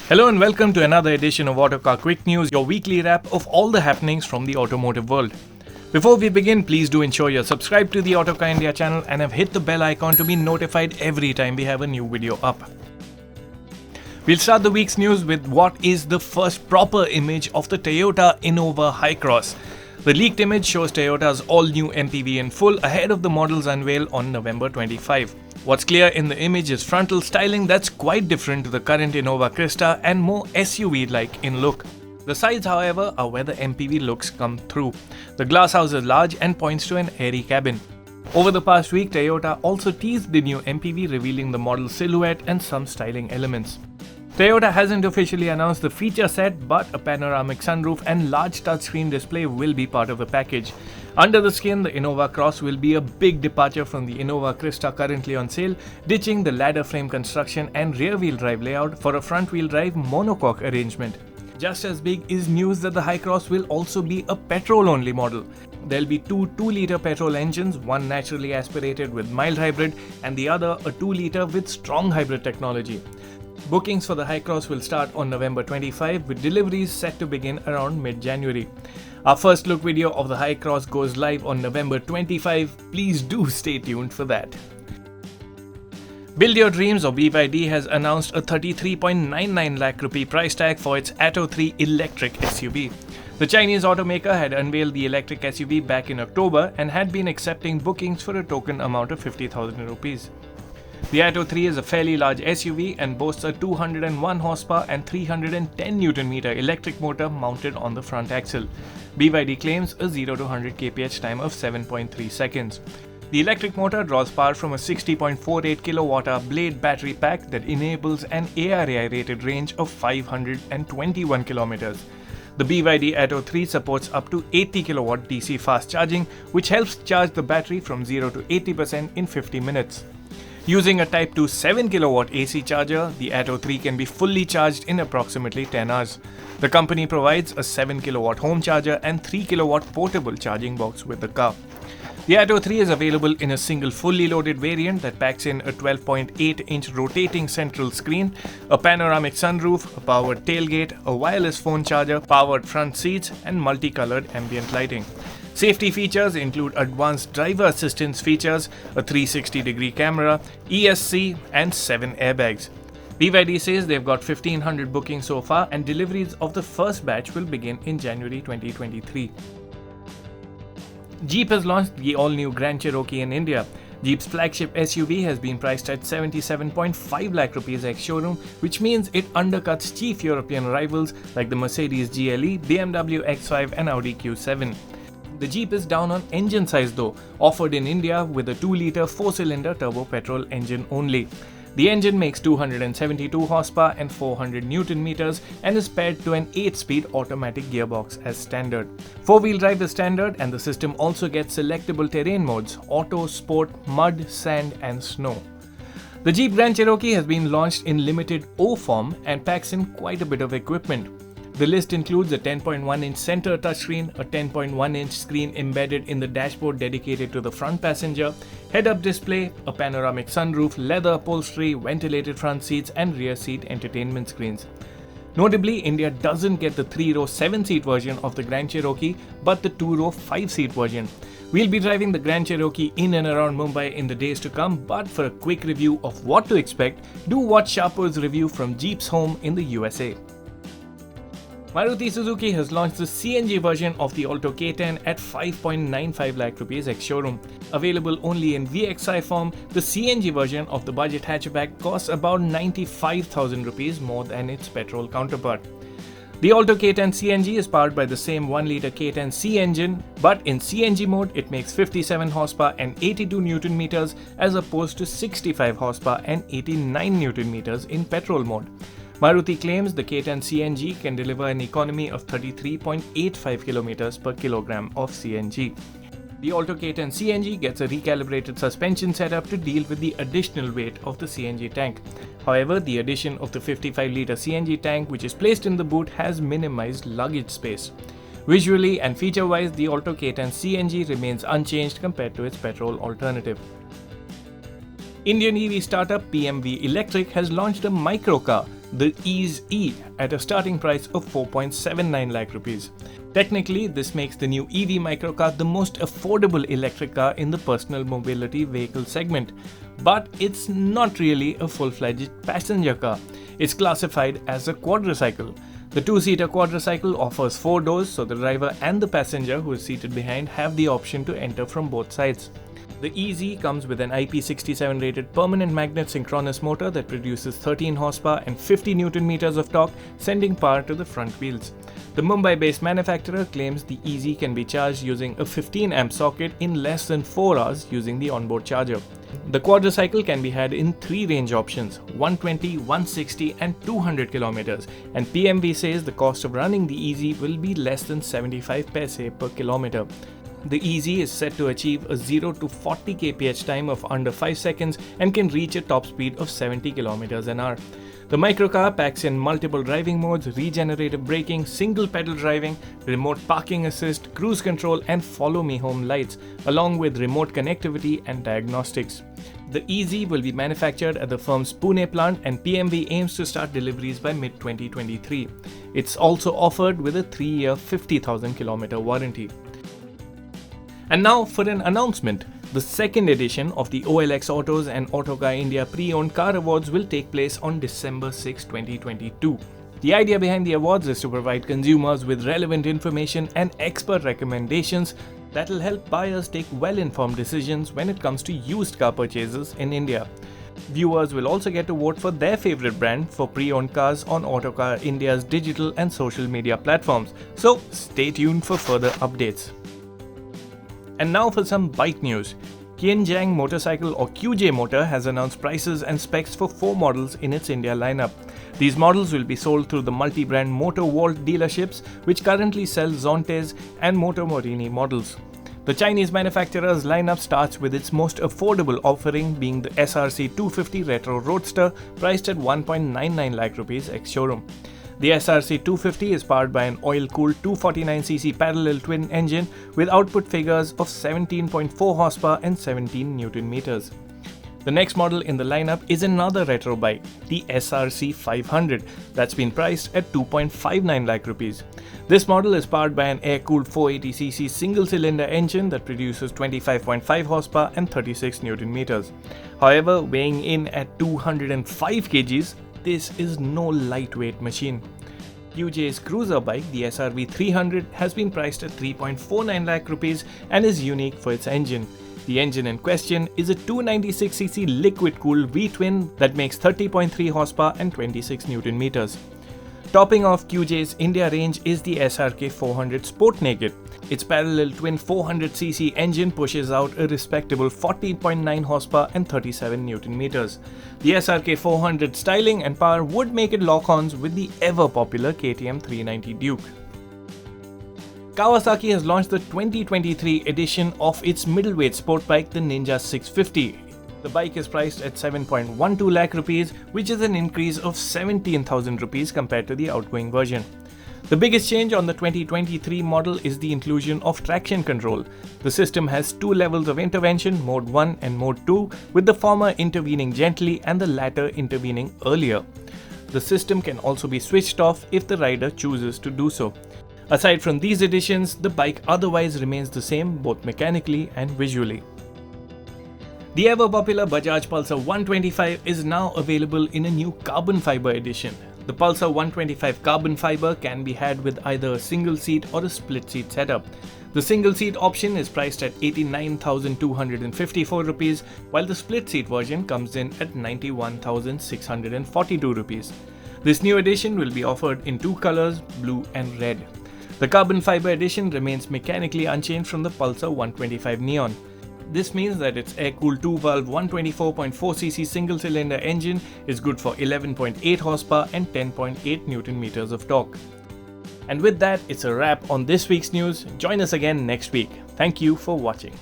Hello and welcome to another edition of Autocar Quick News, your weekly wrap of all the happenings from the automotive world. Before we begin, please do ensure you're subscribed to the Autocar India channel and have hit the bell icon to be notified every time we have a new video up. We'll start the week's news with what is the first proper image of the Toyota Innova Hycross. The leaked image shows Toyota's all-new MPV in full ahead of the model's unveil on November 25. What's clear in the image is frontal styling that's quite different to the current Innova Krista and more SUV-like in look. The sides, however, are where the MPV looks come through. The glasshouse is large and points to an airy cabin. Over the past week, Toyota also teased the new MPV, revealing the model's silhouette and some styling elements. Toyota hasn't officially announced the feature set, but a panoramic sunroof and large touchscreen display will be part of the package. Under the skin, the Innova Cross will be a big departure from the Innova Krista currently on sale, ditching the ladder frame construction and rear-wheel drive layout for a front-wheel drive monocoque arrangement. Just as big is news that the Hycross will also be a petrol-only model. There'll be two 2-liter petrol engines, one naturally aspirated with mild hybrid and the other a 2-liter with strong hybrid technology. Bookings for the Hycross will start on November 25, with deliveries set to begin around mid-January. Our first look video of the Hycross goes live on November 25. Please do stay tuned for that. Build Your Dreams or BYD has announced a 33.99 lakh rupee price tag for its Atto 3 electric SUV. The Chinese automaker had unveiled the electric SUV back in October and had been accepting bookings for a token amount of 50,000 rupees. The Atto 3 is a fairly large SUV and boasts a 201 horsepower and 310 Nm electric motor mounted on the front axle. BYD claims a 0 to 100 kph time of 7.3 seconds. The electric motor draws power from a 60.48 kWh blade battery pack that enables an ARAI rated range of 521 km. The BYD Atto 3 supports up to 80 kW DC fast charging, which helps charge the battery from 0 to 80% in 50 minutes. Using a Type 2 7 kW AC charger, the Atto 3 can be fully charged in approximately 10 hours. The company provides a 7 kW home charger and 3 kW portable charging box with the car. The Atto 3 is available in a single fully loaded variant that packs in a 12.8-inch rotating central screen, a panoramic sunroof, a powered tailgate, a wireless phone charger, powered front seats, and multicolored ambient lighting. Safety features include advanced driver assistance features, a 360-degree camera, ESC, and 7 airbags. BYD says they've got 1,500 bookings so far, and deliveries of the first batch will begin in January 2023. Jeep has launched the all-new Grand Cherokee in India. Jeep's flagship SUV has been priced at 77.5 lakh rupees ex-showroom, which means it undercuts chief European rivals like the Mercedes GLE, BMW X5 and Audi Q7. The Jeep is down on engine size though, offered in India with a 2-liter 4-cylinder turbo petrol engine only. The engine makes 272 horsepower and 400 Nm and is paired to an 8-speed automatic gearbox as standard. 4-wheel drive is standard, and the system also gets selectable terrain modes: Auto, Sport, Mud, Sand and Snow. The Jeep Grand Cherokee has been launched in limited O form and packs in quite a bit of equipment. The list includes a 10.1-inch center touchscreen, a 10.1-inch screen embedded in the dashboard dedicated to the front passenger, head-up display, a panoramic sunroof, leather upholstery, ventilated front seats, and rear seat entertainment screens. Notably, India doesn't get the 3-row 7-seat version of the Grand Cherokee, but the 2-row 5-seat version. We'll be driving the Grand Cherokee in and around Mumbai in the days to come, but for a quick review of what to expect, do watch Sharpo's review from Jeep's home in the USA. Maruti Suzuki has launched the CNG version of the Alto K10 at 5.95 lakh rupees ex-showroom. Available only in VXI form, the CNG version of the budget hatchback costs about 95,000 rupees more than its petrol counterpart. The Alto K10 CNG is powered by the same 1-liter K10C engine, but in CNG mode it makes 57 horsepower and 82 Nm as opposed to 65 horsepower and 89 Nm in petrol mode. Maruti claims the K10 CNG can deliver an economy of 33.85 km per kilogram of CNG. The Alto K10 CNG gets a recalibrated suspension setup to deal with the additional weight of the CNG tank. However, the addition of the 55-liter CNG tank, which is placed in the boot, has minimized luggage space. Visually and feature-wise, the Alto K10 CNG remains unchanged compared to its petrol alternative. Indian EV startup PMV Electric has launched a microcar, the Eas-E at a starting price of 4.79 lakh rupees. Technically, this makes the new EV microcar the most affordable electric car in the personal mobility vehicle segment. But it's not really a full-fledged passenger car. It's classified as a quadricycle. The two-seater quadricycle offers 4 doors, so the driver and the passenger who is seated behind have the option to enter from both sides. The Eas-E comes with an IP67 rated permanent magnet synchronous motor that produces 13 horsepower and 50 Nm of torque, sending power to the front wheels. The Mumbai-based manufacturer claims the Eas-E can be charged using a 15 amp socket in less than 4 hours using the onboard charger. The quadricycle can be had in 3 range options: 120, 160 and 200 km, and PMV says the cost of running the Eas-E will be less than 75 paise per kilometer. The Eas-E is set to achieve a 0 to 40 kph time of under 5 seconds and can reach a top speed of 70 km an hour. The microcar packs in multiple driving modes, regenerative braking, single pedal driving, remote parking assist, cruise control and follow me home lights, along with remote connectivity and diagnostics. The Eas-E will be manufactured at the firm's Pune plant, and PMV aims to start deliveries by mid-2023. It's also offered with a 3-year 50,000 km warranty. And now for an announcement. The second edition of the OLX Autos and Autocar India Pre-Owned Car Awards will take place on December 6, 2022. The idea behind the awards is to provide consumers with relevant information and expert recommendations that will help buyers take well-informed decisions when it comes to used car purchases in India. Viewers will also get to vote for their favorite brand for pre-owned cars on Autocar India's digital and social media platforms, so stay tuned for further updates. And now for some bike news. Qianjiang Motorcycle or QJ Motor has announced prices and specs for 4 models in its India lineup. These models will be sold through the multi-brand Motor Vault dealerships, which currently sell Zontes and Motor Morini models. The Chinese manufacturer's lineup starts with its most affordable offering being the SRC 250 Retro Roadster, priced at 1.99 lakh rupees ex-showroom. The SRC 250 is powered by an oil-cooled 249cc parallel twin engine with output figures of 17.4 horsepower and 17 Nm. The next model in the lineup is another retro bike, the SRC 500, that's been priced at 2.59 lakh rupees. This model is powered by an air-cooled 480cc single-cylinder engine that produces 25.5 horsepower and 36 Nm. However, weighing in at 205 kgs, this is no lightweight machine. QJ's cruiser bike, the SRV 300, has been priced at 3.49 lakh rupees and is unique for its engine. The engine in question is a 296cc liquid-cooled V-twin that makes 30.3 horsepower and 26 Nm. Topping off QJ's India range is the SRK 400 Sport Naked. Its parallel twin 400cc engine pushes out a respectable 14.9 horsepower and 37 Nm. The SRK 400 styling and power would make it lock-ons with the ever-popular KTM 390 Duke. Kawasaki has launched the 2023 edition of its middleweight sport bike, the Ninja 650. The bike is priced at 7.12 lakh rupees, which is an increase of 17,000 rupees compared to the outgoing version. The biggest change on the 2023 model is the inclusion of traction control. The system has 2 levels of intervention, Mode 1 and Mode 2, with the former intervening gently and the latter intervening earlier. The system can also be switched off if the rider chooses to do so. Aside from these additions, the bike otherwise remains the same both mechanically and visually. The ever-popular Bajaj Pulsar 125 is now available in a new carbon fiber edition. The Pulsar 125 carbon fiber can be had with either a single seat or a split seat setup. The single seat option is priced at 89,254 rupees, while the split seat version comes in at 91,642 rupees. This new edition will be offered in 2 colors, blue and red. The carbon fiber edition remains mechanically unchanged from the Pulsar 125 Neon. This means that its air-cooled 2-valve 124.4cc single-cylinder engine is good for 11.8 horsepower and 10.8 Nm of torque. And with that, it's a wrap on this week's news. Join us again next week. Thank you for watching.